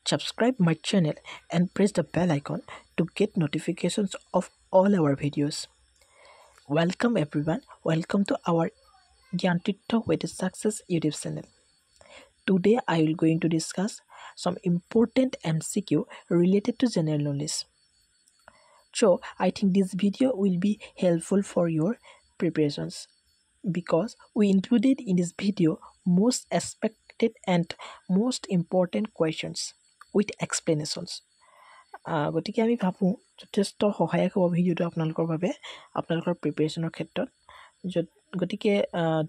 Subscribe my channel and press the bell icon to get notifications of all our videos. Welcome everyone. Welcome to our Gyantitya Way to Success YouTube channel. Today I will going to discuss some important MCQ related to general knowledge. So I think this video will be helpful for your preparations because we included in this video most expected and most important questions with explanations. গতিকে আমি ভাবোঁ যথেষ্ট সহায়ক হ'ব ভিডিঅ'টো আপোনালোকৰ বাবে আপোনালোকৰ প্ৰিপাৰেশ্যনৰ ক্ষেত্ৰত গতিকে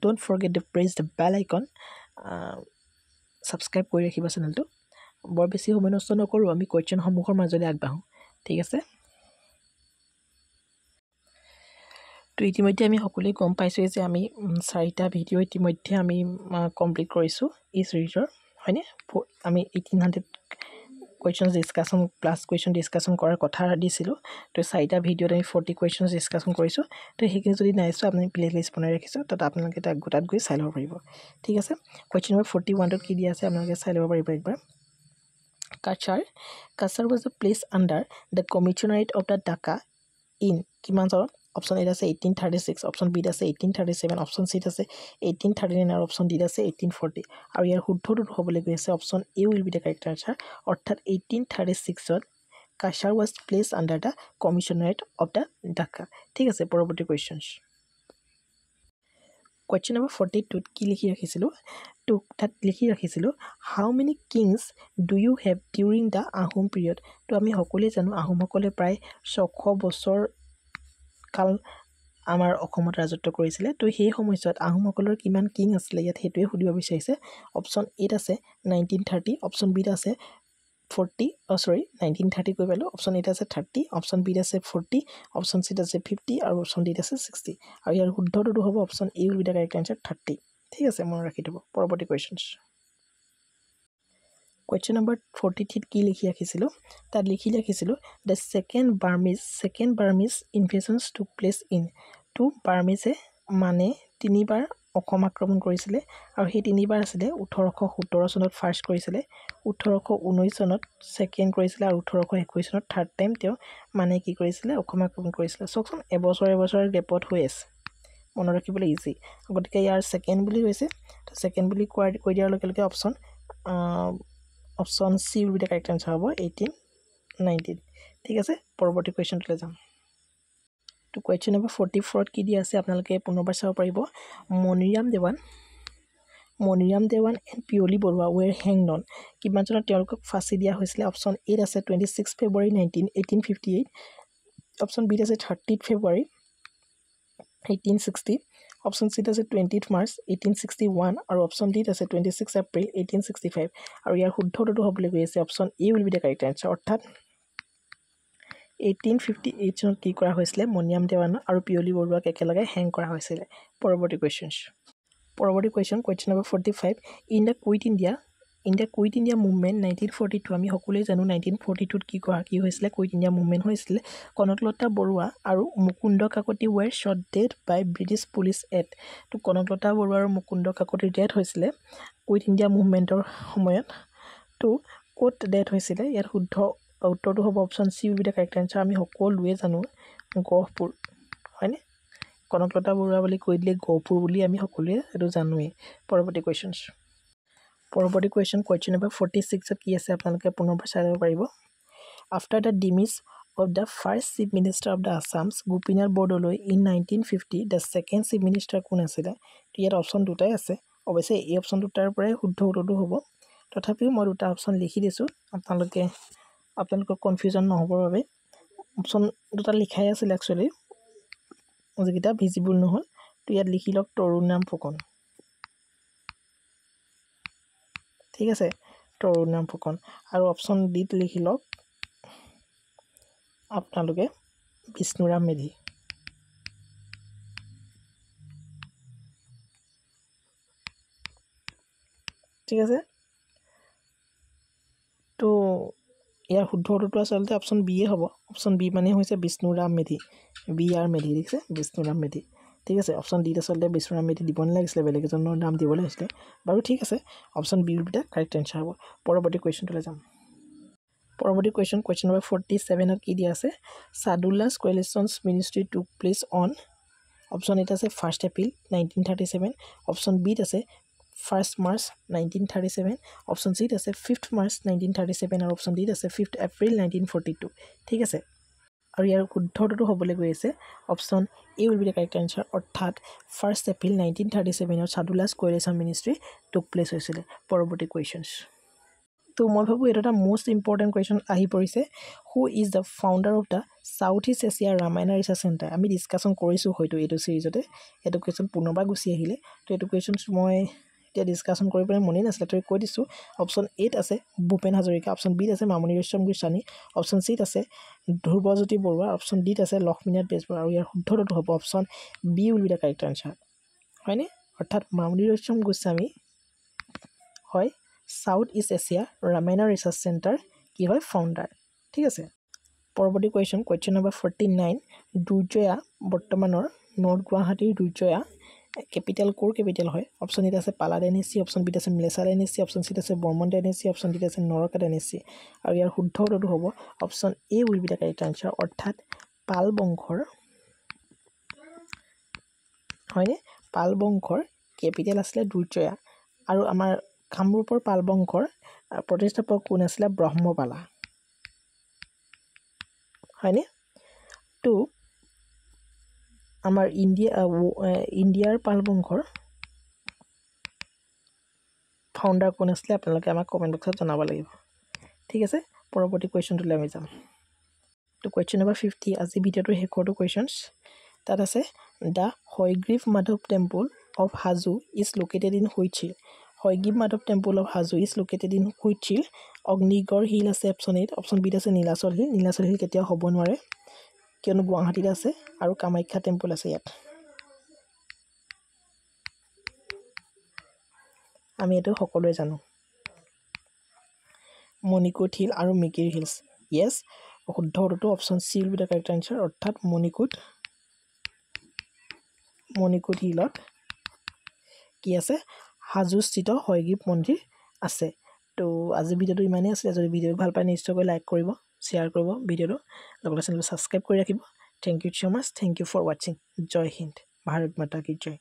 don't forget to press the bell icon subscribe কৰি ৰাখিব চেনেলটো বৰ বেছি সময় নষ্ট নকৰোঁ আমি কুৱেশ্যনসমূহৰ মাজলৈ আগবাঢ়োঁ ঠিক আছে তো ইতিমধ্যে আমি সকলোৱে গম পাইছোঁ যে আমি 4টা ভিডিঅ' ইতিমধ্যে আমি কমপ্লিট কৰিছোঁ এই চিৰিজৰ হয়নে আমি 1800 questions discussion plus question discussion কৰাৰ কথা দিছিলোঁ তো 4টা ভিডিঅ'ত আমি 40 questions discussion কৰিছোঁ তো সেইখিনি যদি নাইছো আপুনি প্লেলিষ্ট বনাই ৰাখিছোঁ তাত আপোনালোকে তাক গোটাত গৈ চাই ল'ব পাৰিব ঠিক আছে question number 41 ত কি দিয়া আছে আপোনালোকে চাই ল'ব পাৰিব একবাৰ Kachar was a place under the commissionerate of the Dhaka in কিমান চনত অপশ্যন এ আছে 1836 অপশ্যন বি আছে 1837 অপশ্যন চি আছে 1839 আৰু অপশ্যন ডি আছে 1840 আৰু ইয়াৰ শুদ্ধটো হ'বলৈ গৈ আছে option A will be the correct answer অৰ্থাৎ 1836 ত Kachar was placed under the commissionerate of the Dhaka ঠিক আছে পৰৱৰ্তী কোৱেশ্চনছ Question number 42 কি লিখি ৰাখিছিলোঁ তো তাত লিখি ৰাখিছিলোঁ how many kings do you have during the Ahom period তো আমি সকলোৱে জানো আহোমসকলে প্ৰায় 600 বছৰ কাল আমাৰ অসমত ৰাজত্ব কৰিছিলে তো সেই সময়ত আহোমসকলৰ কিমান কিং আছিল ইয়াত হেতুৱে সুধিব বিচাৰিছে অপশ্যন এ আছে 1930 অপশ্যন বি আছে 1930 কৈ পালো অপশ্যন এ আছে 30 অপশ্যন বি আছে 40 অপশ্যন চি আছে 50 আৰু অপশ্যন ডি আছে 60 আৰু ইয়াৰ শুদ্ধটো হ'ব option A will be the correct answer 30 ঠিক আছে মনত ৰাখি থব পৰৱৰ্তী কোৱেশ্চনছ Question number 43 কি লিখি ৰাখিছিলোঁ তাত লিখি ৰাখিছিলোঁ the second Burmese invasions took place in to Burmese মানে তিনিবাৰ অসম আক্ৰমণ কৰিছিলে আৰু সেই তিনিবাৰ আছিলে 1817 চনত ফাৰ্ষ্ট কৰিছিলে 1819 চনত সেকেন্ড কৰিছিলে আৰু 1821 চনত থাৰ্ড টাইম তেওঁ মানে কি কৰিছিলে অসম আক্ৰমণ কৰিছিলে চকচোন এবছৰ গেপত হৈ আছে মনত ৰাখিবলৈ ইজি গতিকে ইয়াৰ সেকেন্ড বুলি কৈছে তো সেকেন্ড বুলি কৈ দিয়াৰ লগে লগে option C will be the correct answer হ'ব 1819 ঠিক আছে পৰৱৰ্তী কোৱেশ্চনলৈ যাম তো কোৱেশ্চন নম্বৰ 44 ত কি দিয়া আছে আপোনালোকে পুনৰবাৰ চাব পাৰিব Maniram Dewan and Piyali Barua ৱেৰ hanged on কিমান চনত তেওঁলোকক ফাঁচি দিয়া হৈছিলে অপশ্যন এ আছে 26 ফেব্ৰুৱাৰী 1858 অপশ্যন বি আছে 30 ফেব্ৰুৱাৰী 1860 অপশ্যন চি আছে 20 মাৰ্চ 1861 আৰু অপশ্যন ডি আছে 26 এপ্ৰিল 1865 আৰু ইয়াৰ শুদ্ধটো হ'বলৈ গৈ আছে option A will be the correct answer অৰ্থাৎ 1858 চনত কি কৰা হৈছিলে মনিৰাম দেৱান আৰু পিয়লি বৰুৱাক একেলগে হেং কৰা হৈছিলে পৰৱৰ্তী question number 45 in the Quit India Movement 1942 আমি সকলোৱে জানো 1942 ত কি হৈছিলে কুইট ইণ্ডিয়া মুভমেণ্ট হৈছিলে কনকলতা বৰুৱা আৰু Mukunda Kakati were shot dead by British police at তো কনকলতা বৰুৱা আৰু মুকুন্দ কাকতিৰ ডেথ হৈছিলে কুইট ইণ্ডিয়া মুভমেণ্টৰ সময়ত তো ক'ত ডেথ হৈছিলে ইয়াৰ শুদ্ধ উত্তৰটো হ'ব option C will be the correct answer আমি সকলোৱে জানো গহপুৰ হয়নে কনকলতা বৰুৱা বুলি কৈ দিলে গহপুৰ বুলি আমি সকলোৱে এইটো জানোৱেই পৰৱৰ্তী কোৱেশ্চন নম্বৰ 46 ত কি আছে আপোনালোকে পুনৰবাৰ চাই ল'ব পাৰিব after the demise of the first chief minister of the Assam Gopinath Bordoloi in 1950 the second chief minister কোন আছিলে ইয়াত অপশ্যন দুটাই আছে অৱশ্যে এই অপশ্যন দুটাৰ পৰাই শুদ্ধ উত্তৰটো হ'ব তথাপিও মই দুটা অপশ্যন লিখি দিছোঁ আপোনালোকৰ কনফিউজন নহ'বৰ বাবে অপশ্যন দুটা লিখাই আছিল একচুৱেলি যিকেইটা ভিজিবল নহ'ল তো ইয়াত লিখি লওক তৰুণৰাম ফুকন ঠিক আছে তৰুণৰাম ফুকন আৰু অপশ্যন ডিত লিখি লওক আপোনালোকে বিষ্ণুৰাম মেধি ঠিক আছে তো ইয়াৰ শুদ্ধ উত্তৰটো আচলতে অপশ্যন বি হ'ব অপশ্যন বি মানে হৈছে বিষ্ণুৰাম মেধি বি আৰ মেধি দেখিছে বিষ্ণুৰাম মেধি ঠিক আছে অপশ্যন ডিত আচলতে বিষ্ণুৰাম মেধি দিব নালাগিছিলে বেলেগ এজনৰ নাম দিব লাগিছিলে বাৰু ঠিক আছে option B will be the correct answer হ'ব পৰৱৰ্তী কোৱেশ্চনটোলৈ যাম পৰৱৰ্তী question number 47 কি দিয়া আছে Sadulla's coalition's ministry took place on option A আছে 1st April 1937 option B আছে 1st March 1937 option C আছে 5th March 1937 আৰু option D আছে 5th April 1942 ঠিক আছে আৰু ইয়াৰ শুদ্ধটো হ'বলৈ গৈ আছে option A will be the correct answer অৰ্থাৎ 1st April 1937 ৰ Sadulla's coalition ministry took place হৈছিল পৰৱৰ্তী questions তো মই ভাবো এটা মোস্ট ইম্পৰ্টেন্ট কোৱেশ্চন আহি পৰিছে who is the founder of the South East Asia Ramayana Research Centre আমি ডিসকাশন কৰিছো হয়তো এইটো সিৰিজতে এটো কোৱেশ্চন পুনৰবাৰ গুছি আহিলে তো এটো কোৱেশ্চনছ মই এতিয়া ডিসকাশন কৰিবলৈ মনে নাছিল তো কৈ দিছো অপচন 8 আছে ভূপেন হাজৰিকা অপচন বি আছে মামনি ৰয়ছম গোস্বামী অপচন সি আছে ধ্ৰুৱজ্যোতি বৰুৱা অপচন ডি আছে লক্ষ্মীনাথ বেজবৰুৱা আৰু ইয়াৰ শুদ্ধটো হ'ব option B will be the correct answer হয়নে অৰ্থাৎ মামনি ৰয়ছম গোস্বামী হয় South East Asia Ramayana Research Centre কি হয় ফাউণ্ডাৰ ঠিক আছে পৰৱৰ্তী question number 49 দুৰ্জয়া বৰ্তমানৰ নৰ্থ গুৱাহাটীৰ দুৰ্জয়া ক্যাপিটেল কোৰ ক্যাপিটেল হয় অপচন এ আছে পালাড এনএসি অপচন বি আছে মিলেছাৰ এনএসি অপচন সি আছে বৰ্মণ্ট এনএসি অপচন ডি আছে নৰকাত এনএসি আৰু ইয়াৰ শুদ্ধ উত্তৰটো হ'ব option A will be the correct answer অৰ্থাৎ পাল বংশৰ হয়নে পাল বংশৰ ক্যাপিটেল আছিল দুৰ্জয়া আৰু আমাৰ কামৰূপৰ পাল বংশৰ প্ৰতিষ্ঠাপক কোন আছিল ব্ৰহ্মপালা হয়নে তো আমাৰ ইণ্ডিয়াৰ পাল বংশৰ ফাউণ্ডাৰ কোন আছিল আপোনালোকে আমাক কমেন্ট বক্সত জনাব লাগিব ঠিক আছে পৰৱৰ্তী কোৱেশ্চনটো আমি যাম তো question number 50 আজি ভিডিওটো হেকৰটো কোৱেশ্চনছ তাত আছে the Hayagriva Madhava temple of Hajo is located in which hill Hayagriva Madhava temple of Hajo is located in which hill Agnigarh hill আছে অপচন এ অপচন বি আছে নীলাচল হিল কেতিয়াও হ'ব নোৱাৰে কিয়নো গুৱাহাটীত আছে আৰু কামাখ্যা টেম্পল আছে ইয়াত আমি এটো সকলোৱে জানো মণিকুট হিল আৰু মিকিৰ হিলছ ইয়েস শুদ্ধ উত্তৰটো option C will be the correct answer অৰ্থাৎ মণিকুট হিলত কি আছে হাজুস্থিত হয়গ্ৰীৱ মন্দিৰ আছে তো আজি ভিডিওটো ইমানেই আছে যদি ভিডিও ভাল পায় নিশ্চয়কৈ লাইক কৰিব শ্বেয়াৰ কৰিব ভিডিওটো লগতে চেনেলটো সাবস্ক্ৰাইব কৰি ৰাখিব thank you so much thank you for watching জয় হিন্দ ভাৰত মাতা কি জয়